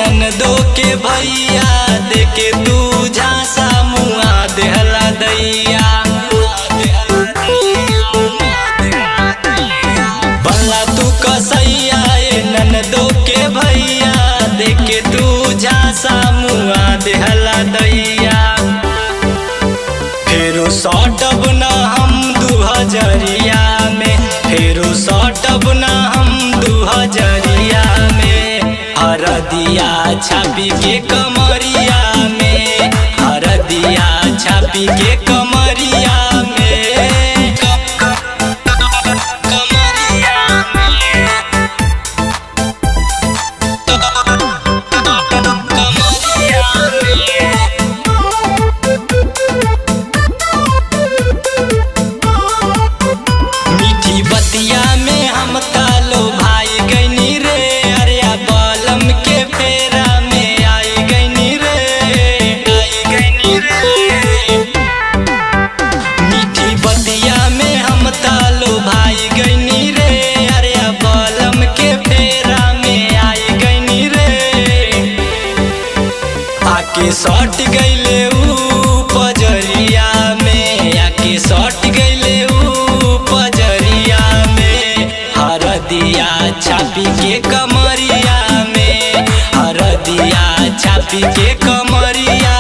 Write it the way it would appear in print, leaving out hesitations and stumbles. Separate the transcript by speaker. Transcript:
Speaker 1: ननदो के भैया देके तू झांसा मुआ देहला दैया। बल्ला तू कसैया ननदो के भैया देके तू झांसा मुआ देहला दैया। फेरो सटब ना हम 2000 में, फेरो सटब ना हम 2000 में। हरदिया छापी के कमरिया में, हरदिया छापी के कमरिया में, कमरिया में, कमरिया में। मीठी बतिया में हम तालो भाई गईनी रे, अरे बलम के फेरा में आई गईनी रे, आई गईनी रे। मीठी बतिया में हम तालो भाई गईनी रे, अरे बलम के फेरा में आई गईनी रे। आके सट गईले ऊ पजरिया में, आके सट गईले पजरिया में। हरदिया छापी के कमरिया में, हरदिया छापी के कमरिया